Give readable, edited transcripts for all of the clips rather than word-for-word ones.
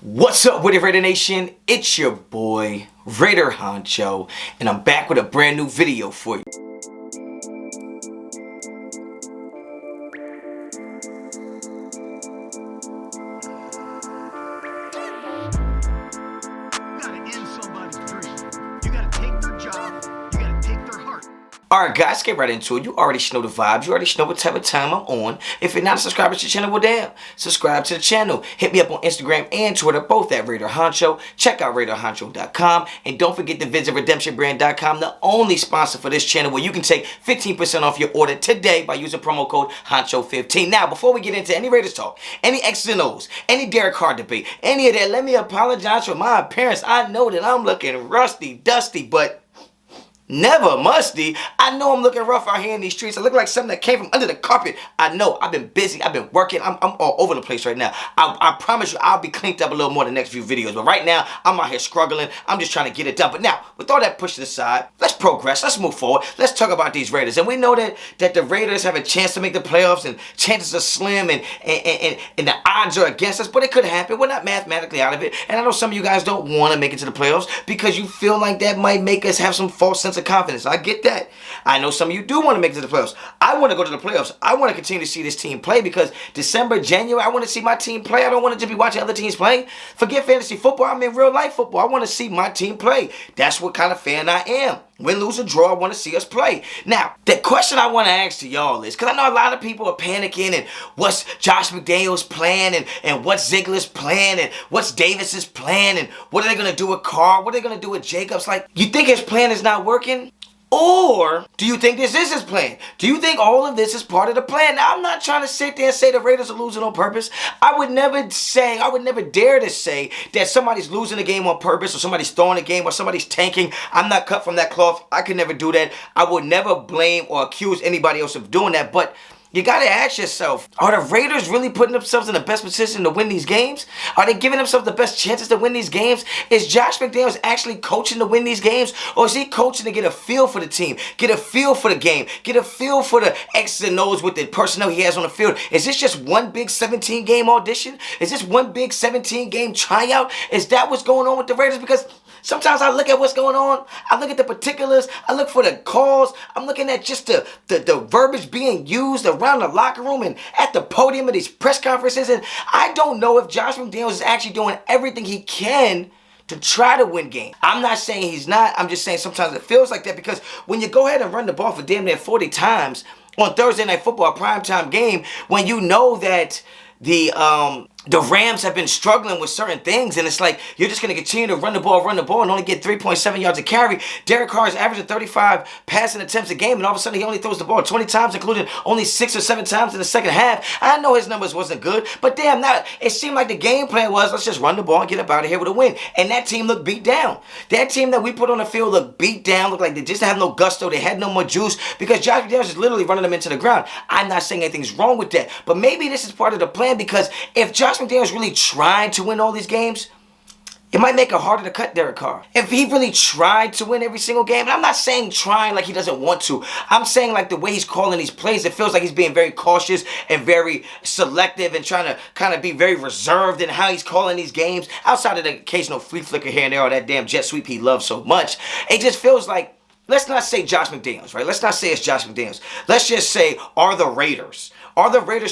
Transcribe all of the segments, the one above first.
What's up with it, Raider Nation? It's your boy, Raider Honcho, and I'm back with a brand new video for you. Alright guys, get right into it. You already know the vibes. You already know what type of time I'm on. If you're not a subscriber to the channel, well damn, subscribe to the channel. Hit me up on Instagram and Twitter, both at Raider Honcho. Check out RaiderHoncho.com. And don't forget to visit RedemptionBrand.com, the only sponsor for this channel, where you can take 15% off your order today by using promo code Honcho15. Now, before we get into any Raiders talk, any X's and O's, any Derek Carr debate, any of that, let me apologize for my appearance. I know that I'm looking rusty, dusty, but never musty. I know I'm looking rough out here in these streets. I look like something that came from under the carpet. I know. I've been busy. I've been working. I'm all over the place right now. I promise you I'll be cleaned up a little more in the next few videos. But right now, I'm out here struggling. I'm just trying to get it done. But now, with all that pushed aside, let's progress. Let's move forward. Let's talk about these Raiders. And we know that the Raiders have a chance to make the playoffs, and chances are slim, and the odds are against us. But it could happen. We're not mathematically out of it. And I know some of you guys don't want to make it to the playoffs because you feel like that might make us have some false sense of confidence. I get that. I know some of you do want to make it to the playoffs. I want to go to the playoffs. I want to continue to see this team play because December, January, I want to see my team play. I don't want to just be watching other teams play. Forget fantasy football. I'm in real life football. I want to see my team play. That's what kind of fan I am. Win, lose, or draw, I want to see us play. Now, the question I want to ask to y'all is, because I know a lot of people are panicking, and what's Josh McDaniels' plan, and what's Ziegler's plan, and what's Davis's plan, and what are they going to do with Carr? What are they going to do with Jacobs? Like, you think his plan is not working? Or do you think this is his plan? Do you think all of this is part of the plan? Now, I'm not trying to sit there and say the Raiders are losing on purpose. I would never dare to say that somebody's losing a game on purpose, or somebody's throwing a game, or somebody's tanking. I'm not cut from that cloth. I could never do that. I would never blame or accuse anybody else of doing that. But you got to ask yourself, are the Raiders really putting themselves in the best position to win these games? Are they giving themselves the best chances to win these games? Is Josh McDaniels actually coaching to win these games? Or is he coaching to get a feel for the team, get a feel for the game, get a feel for the X's and O's with the personnel he has on the field? Is this just one big 17-game audition? Is this one big 17-game tryout? Is that what's going on with the Raiders? Because sometimes I look at what's going on. I look at the particulars. I look for the calls. I'm looking at just the verbiage being used around the locker room and at the podium of these press conferences. And I don't know if Josh McDaniels is actually doing everything he can to try to win games. I'm not saying he's not. I'm just saying sometimes it feels like that, because when you go ahead and run the ball for damn near 40 times on Thursday Night Football, a primetime game, when you know that the Rams have been struggling with certain things, and it's like you're just going to continue to run the ball, and only get 3.7 yards a carry. Derek Carr is averaging 35 passing attempts a game, and all of a sudden he only throws the ball 20 times, including only 6 or 7 times in the second half. I know his numbers wasn't good, but damn, now it seemed like the game plan was, let's just run the ball and get up out of here with a win. And that team looked beat down. That team that we put on the field looked beat down, looked like they just had no gusto, they had no more juice, because Josh McDaniels is literally running them into the ground. I'm not saying anything's wrong with that, but maybe this is part of the plan, because if Josh McDaniels really tried to win all these games, it might make it harder to cut Derek Carr. If he really tried to win every single game, and I'm not saying trying like he doesn't want to. I'm saying like the way he's calling these plays, it feels like he's being very cautious and very selective and trying to kind of be very reserved in how he's calling these games. Outside of the occasional flea flicker here and there, or that damn jet sweep he loves so much, it just feels like, let's not say Josh McDaniels, right? Let's not say it's Josh McDaniels. Let's just say, are the Raiders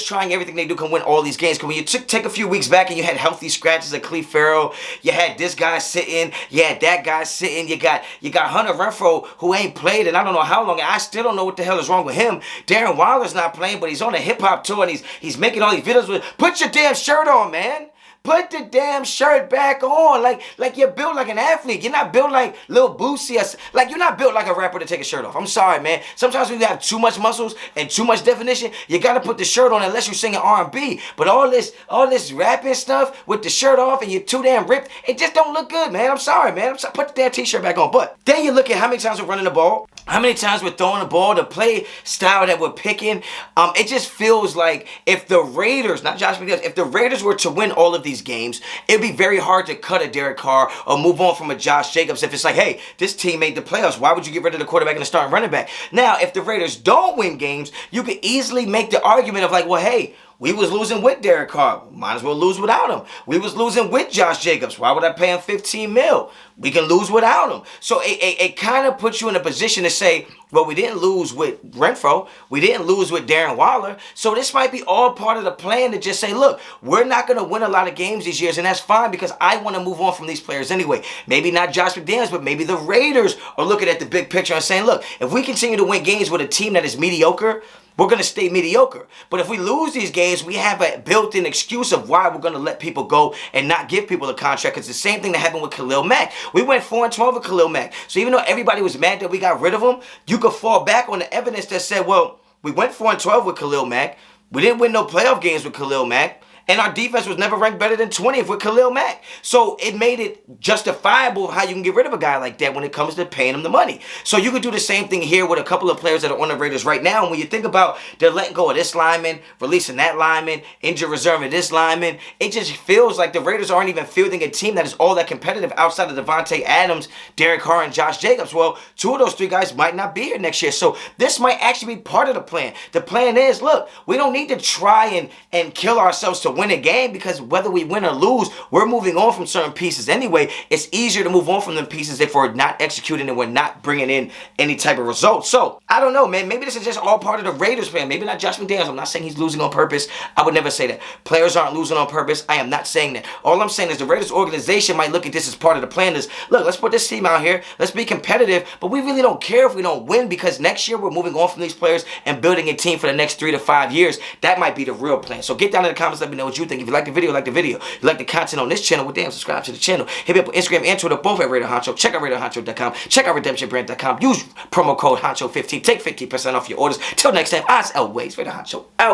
trying everything they do can win all these games? Because when you take a few weeks back and you had healthy scratches of Cleve Farrell, you had this guy sitting, you had that guy sitting, you got Hunter Renfro, who ain't played and I don't know how long, and I still don't know what the hell is wrong with him. Darren Waller's not playing, but he's on a hip-hop tour, and he's making all these videos with, put your damn shirt on, man. Put the damn shirt back on. Like you're built like an athlete. You're not built like Lil Boosie. Like you're not built like a rapper to take a shirt off. I'm sorry, man. Sometimes when you have too much muscles and too much definition, you gotta put the shirt on unless you're singing R&B. But all this rapping stuff with the shirt off and you're too damn ripped, it just don't look good, man. I'm sorry, man. Put the damn t-shirt back on. But then you look at how many times we're running the ball, how many times we're throwing the ball, the play style that we're picking. It just feels like if the Raiders, not Josh McDaniels, if the Raiders were to win all of these games, it'd be very hard to cut a Derek Carr or move on from a Josh Jacobs if it's like, hey, this team made the playoffs. Why would you get rid of the quarterback and the starting running back? Now, if the Raiders don't win games, you could easily make the argument of like, well, hey, We was losing with Derek Carr. Might as well lose without him. We was losing with Josh Jacobs. Why would I pay him $15 million? We can lose without him. So it kind of puts you in a position to say, well, we didn't lose with Renfro. We didn't lose with Darren Waller. So this might be all part of the plan to just say, look, we're not going to win a lot of games these years, and that's fine because I want to move on from these players anyway. Maybe not Josh McDaniels, but maybe the Raiders are looking at the big picture and saying, look, if we continue to win games with a team that is mediocre, we're going to stay mediocre. But if we lose these games, we have a built-in excuse of why we're going to let people go and not give people a contract. It's the same thing that happened with Khalil Mack. We went 4-12 with Khalil Mack. So even though everybody was mad that we got rid of him, you could fall back on the evidence that said, well, we went 4-12 with Khalil Mack. We didn't win no playoff games with Khalil Mack. And our defense was never ranked better than 20th with Khalil Mack. So it made it justifiable how you can get rid of a guy like that when it comes to paying him the money. So you could do the same thing here with a couple of players that are on the Raiders right now. And when you think about they're letting go of this lineman, releasing that lineman, injured reserving this lineman, it just feels like the Raiders aren't even fielding a team that is all that competitive outside of Devontae Adams, Derek Carr, and Josh Jacobs. Well, two of those three guys might not be here next year. So this might actually be part of the plan. The plan is, look, we don't need to try and kill ourselves to win a game because whether we win or lose, we're moving on from certain pieces anyway. It's easier to move on from them pieces if we're not executing and we're not bringing in any type of results. So, I don't know, man. Maybe this is just all part of the Raiders plan. Maybe not Josh McDaniels. I'm not saying he's losing on purpose. I would never say that. Players aren't losing on purpose. I am not saying that. All I'm saying is the Raiders organization might look at this as part of the plan is, look, let's put this team out here. Let's be competitive, but we really don't care if we don't win because next year we're moving on from these players and building a team for the next 3 to 5 years. That might be the real plan. So get down in the comments. Let me know what you think. If you like the video, like the video. If you like the content on this channel, well, damn, subscribe to the channel. Hit me up on Instagram and Twitter, both at Raider Honcho. Check out RaiderHoncho.com. Check out RedemptionBrand.com. Use promo code Honcho15. Take 15% off your orders. Till next time, as always, Raider Honcho out.